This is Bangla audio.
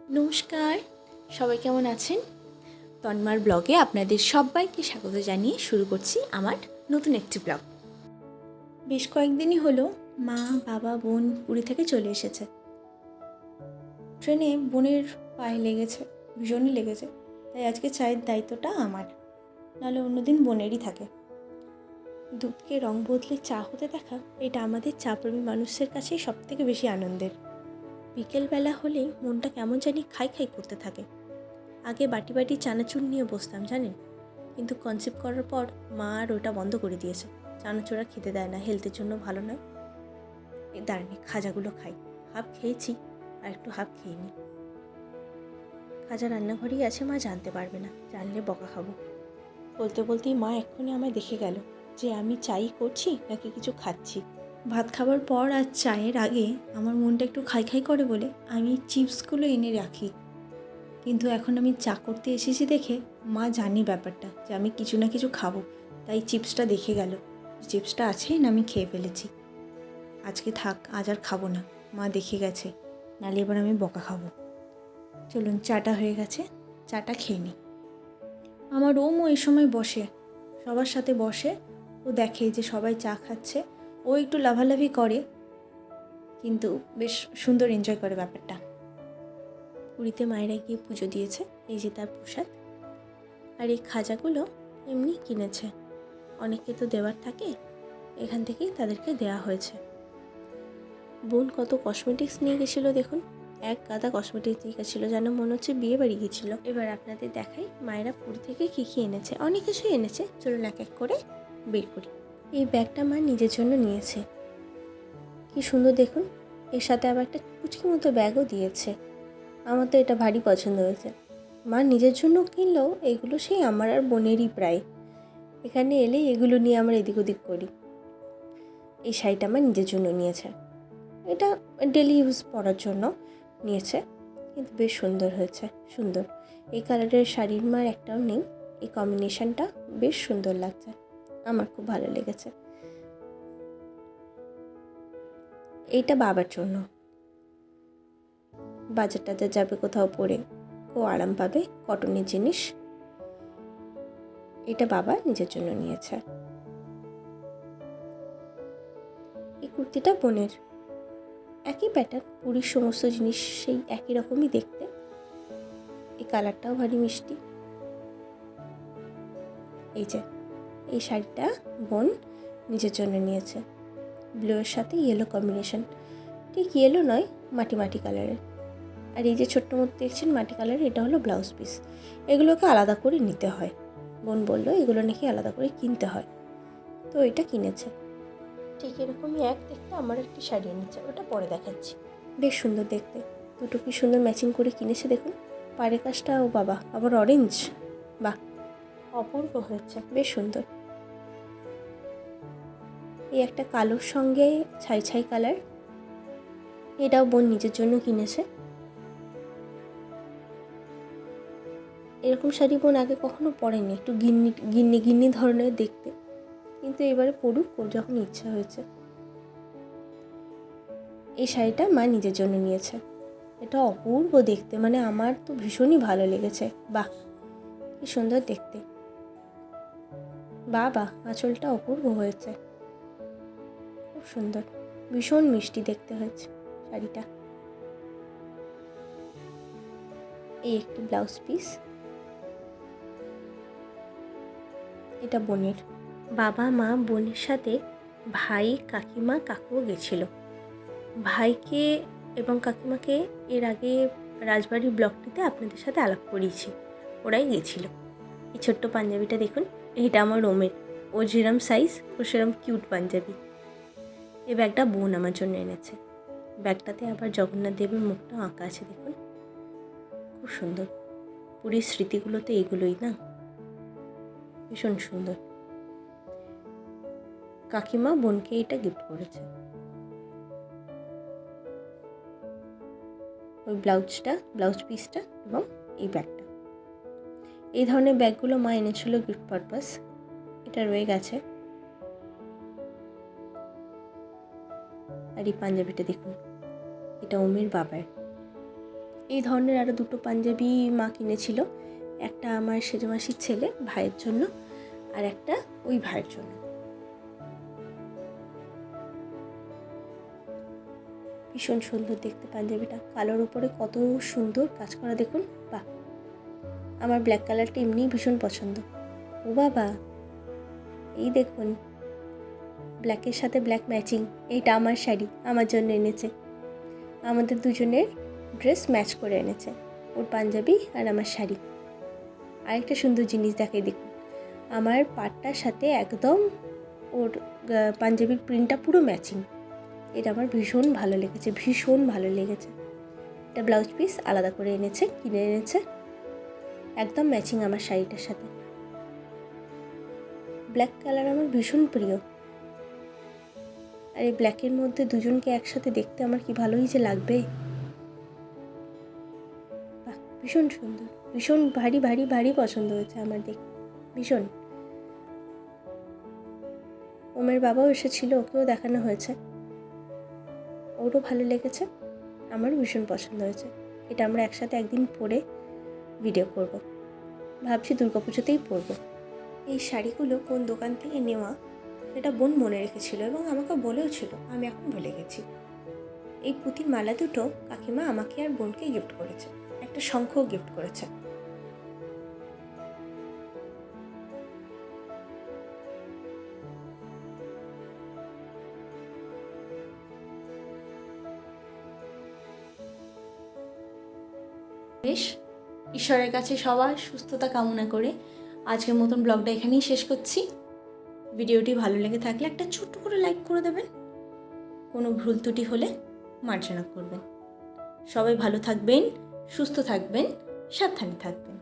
নমস্কার, সবাই কেমন আছেন? তন্মার ব্লগে আপনাদের সবাইকে স্বাগত জানিয়ে শুরু করছি আমার নতুন একটি ব্লগ। বেশ কয়েকদিনই হলো মা, বাবা, বোন পুরী থেকে চলে এসেছে। ট্রেনে বোনের পায়ে লেগেছে, ভীষণই লেগেছে, তাই আজকে চায়ের দায়িত্বটা আমার, নাহলে অন্যদিন বোনেরই থাকে। দুধকে রং বদলে চা হতে দেখা, এটা আমাদের চা প্রেমী মানুষের কাছেই সবথেকে বেশি আনন্দের। বিকেলবেলা হলেই মনটা কেমন জানি খাই খাই করতে থাকে। আগে বাটি বাটি চানাচুর নিয়ে বসতাম জানেন, কিন্তু কনসেপ্ট করার পর মা আর ওটা বন্ধ করে দিয়েছে। চানাচুরা খেতে দেয় না, হেলথের জন্য ভালো নয়। দাঁড়ানি খাজাগুলো খাই, হাফ খেয়েছি আর একটু হাফ খেয়ে নিই। খাজা রান্নাঘরেই আছে, মা জানতে পারবে না, জানলে বকা খাবো। বলতে বলতেই মা এক্ষুনি আমায় দেখে গেল যে আমি চাই করছি নাকি কিছু খাচ্ছি। ভাত খাবার পর আর চায়ের আগে আমার মনটা একটু খাই খাই করে বলে আমি চিপসগুলো এনে রাখি, কিন্তু এখন আমি চা করতে এসেছি দেখে মা জানি ব্যাপারটা যে আমি কিছু না কিছু খাবো, তাই চিপসটা দেখে গেল। চিপসটা আছে না আমি খেয়ে ফেলেছি, আজকে থাক, আজ আর খাবো না, মা দেখে গেছে, নাহলে এবার আমি বকা খাবো। চলুন, চাটা হয়ে গেছে, চাটা খেয়ে নিই। আমার ওমও এই সময় বসে, সবার সাথে বসে, ও দেখে যে সবাই চা খাচ্ছে, ও একটু লাভালাভি করে, কিন্তু বেশ সুন্দর এনজয় করে ব্যাপারটা। পুরীতে মায়েরা গিয়ে পুজো দিয়েছে, এই যে তার প্রসাদ। আর এই খাজাগুলো এমনি কিনেছে, অনেকে তো দেওয়ার থাকে, এখান থেকেই তাদেরকে দেওয়া হয়েছে। বোন কত কসমেটিক্স নিয়ে গেছিলো দেখুন, এক গাদা কসমেটিক্স নিয়ে গেছিলো, যেন মনে হচ্ছে বিয়ে বাড়ি গিয়েছিলো। এবার আপনাদের দেখাই মায়েরা পুরী থেকে কী কী এনেছে। অনেক কিছুই এনেছে, চলুন এক এক করে বের করি। এই ব্যাগটা মা নিজের জন্য নিয়েছে, কি সুন্দর দেখুন, এর সাথে আবার একটা কুচকি মতো ব্যাগও দিয়েছে। আমার তো এটা ভারী পছন্দ হয়েছে। মা নিজের জন্য কিনলেও এগুলো সেই আমার আর বোনেরই প্রায়। এখানে এলেই এগুলো নিয়ে আমরা এদিক ওদিক করি। এই শাড়িটা আমার নিজের জন্য নিয়েছে, এটা ডেলি ইউজ পরার জন্য নিয়েছে, কিন্তু বেশ সুন্দর হয়েছে, সুন্দর। এই কালারের শাড়ির মার একটাও নেই, এই কম্বিনেশনটা বেশ সুন্দর লাগছে, আমার খুব ভালো লেগেছে। এইটা বাবার জন্য, বাজার টাজার যাবে কোথাও পরে, খুব আরাম পাবে, কটনের জিনিস। এটা বাবা নিজের জন্য নিয়েছে। এই কুর্তিটা বোনের, একই প্যাটার্ন, পুরীর সমস্ত জিনিস সেই একই রকমই দেখতে। এই কালারটাও ভারী মিষ্টি। এই যে এই শাড়িটা বোন নিজের জন্য নিয়েছে, ব্লুয়ের সাথে ইয়েলো কম্বিনেশন, ঠিক ইয়েলো নয়, মাটি মাটি কালারের। আর এই যে ছোট্ট মতো দেখছেন মাটি কালারের, এটা হলো ব্লাউজ পিস। এগুলোকে আলাদা করে নিতে হয়, বোন বললো এগুলো নাকি আলাদা করে কিনতে হয়, তো এটা কিনেছে। ঠিক এরকমই এক দেখতে আমার একটি শাড়ি এনেছে, ওটা পরে দেখাচ্ছি। বেশ সুন্দর দেখতে, দুটো কি সুন্দর ম্যাচিং করে কিনেছে দেখুন। পাড়ের কাজটা, ও বাবা, আবার অরেঞ্জ, বাহ, অপূর্ব হয়েছে, বেশ সুন্দর। এই একটা কালোর সঙ্গে ছাই ছাই কালার, এটাও বোন নিজের জন্য কিনেছে। এরকম শাড়ি বোন আগে কখনো পরেনি, একটু গিন্নি গিন্নি গিন্নি ধরনের দেখতে, কিন্তু এবারে পরুক, ওর যখন ইচ্ছা হয়েছে। এই শাড়িটা মা নিজের জন্য নিয়েছে, এটা অপূর্ব দেখতে, মানে আমার তো ভীষণই ভালো লেগেছে, বাহ কি সুন্দর দেখতে। বাহ, আঁচলটা অপূর্ব হয়েছে, খুব সুন্দর, ভীষণ মিষ্টি দেখতে হয়েছে শাড়িটা। এই একটি ব্লাউজ পিস, এটা বোনের। বাবা, মা, বোনের সাথে ভাই, কাকিমা, কাকুও গেছিল। ভাইকে এবং কাকিমাকে এর আগে রাজবাড়ির ব্লগটিতে আপনাদের সাথে আলাপ করিয়েছি, ওরাই গেছিল। এই ছোট্ট পাঞ্জাবিটা দেখুন, এটা আমার রোমের, ও যেরম সাইজ ও সেরম কিউট পাঞ্জাবি। এই ব্যাগটা বোন আমার জন্য এনেছে, ব্যাগটাতে আবার জগন্নাথ দেবের মুখটাও আঁকা আছে দেখুন, খুব সুন্দর। পুরীর স্মৃতিগুলো তো এগুলোই না, ভীষণ সুন্দর। কাকিমা বোনকে এটা গিফট করেছে, ওই ব্লাউজ পিসটা এবং এই ব্যাগটা। এই ধরনের ব্যাগগুলো মা এনেছিল গিফট পারপাস, এটা রয়ে গেছে। আর এই পাঞ্জাবিটা দেখুন, এটা ওমের বাবার, এই ধরনের আরও দুটো পাঞ্জাবি মা কিনেছিল, একটা আমার সেজো মাসির ছেলে ভাইয়ের জন্য, আর একটা ওই ভাইয়ের জন্য। ভীষণ সুন্দর দেখতে পাঞ্জাবিটা, কালোর উপরে কত সুন্দর কাজ করা দেখুন। বাহ, আমার ব্ল্যাক কালারটা এমনিই ভীষণ পছন্দ। ও বাবা, এই দেখুন ব্ল্যাকের সাথে ব্ল্যাক ম্যাচিং। এইটা আমার শাড়ি, আমার জন্য এনেছে। আমাদের দুজনের ড্রেস ম্যাচ করে এনেছে, ওর পাঞ্জাবি আর আমার শাড়ি। আরেকটা সুন্দর জিনিস দেখাই দেখুন, আমার পাটটার সাথে একদম ওর পাঞ্জাবির প্রিন্টটা পুরো ম্যাচিং। এটা আমার ভীষণ ভালো লেগেছে, ভীষণ ভালো লেগেছে। এটা ব্লাউজ পিস আলাদা করে এনেছে, কিনে এনেছে, একদম ম্যাচিং আমার শাড়িটার সাথে। ব্ল্যাক কালার আমার ভীষণ প্রিয়, আর এই ব্ল্যাকের মধ্যে দুজনকে একসাথে দেখতে আমার কি ভালোই যে লাগবে। বাহ, ভীষণ সুন্দর, ভীষণ ভারী ভারী ভারী পছন্দ হয়েছে আমার দেখতে, ভীষণ। ওমের বাবাও এসেছিল, ওকেও দেখানো হয়েছে, ওরও ভালো লেগেছে, আমারও ভীষণ পছন্দ হয়েছে। এটা আমরা একসাথে একদিন পরে ভিডিও করব, ভাবছি দুর্গাপুজোতেই পরব। এই শাড়িগুলো কোন দোকান থেকে নেওয়া সেটা বোন মনে রেখেছিল এবং আমাকে বলেও ছিল, আমি এখন ভুলে গেছি। এই পুঁতির মালা দুটো কাকিমা আমাকে আর বোনকে গিফট করেছে, একটা শঙ্খও গিফট করেছে। বেশ, ঈশ্বরের কাছে সবার সুস্থতা কামনা করে আজকের মতন ব্লগটা এখানেই শেষ করছি। ভিডিওটি ভালো লেগে থাকলে একটা ছোট্ট করে লাইক করে দেবেন, কোনো ভুল ত্রুটি হলে মার্জনা করবেন। সবাই ভালো থাকবেন, সুস্থ থাকবেন, সাবধানে থাকবেন।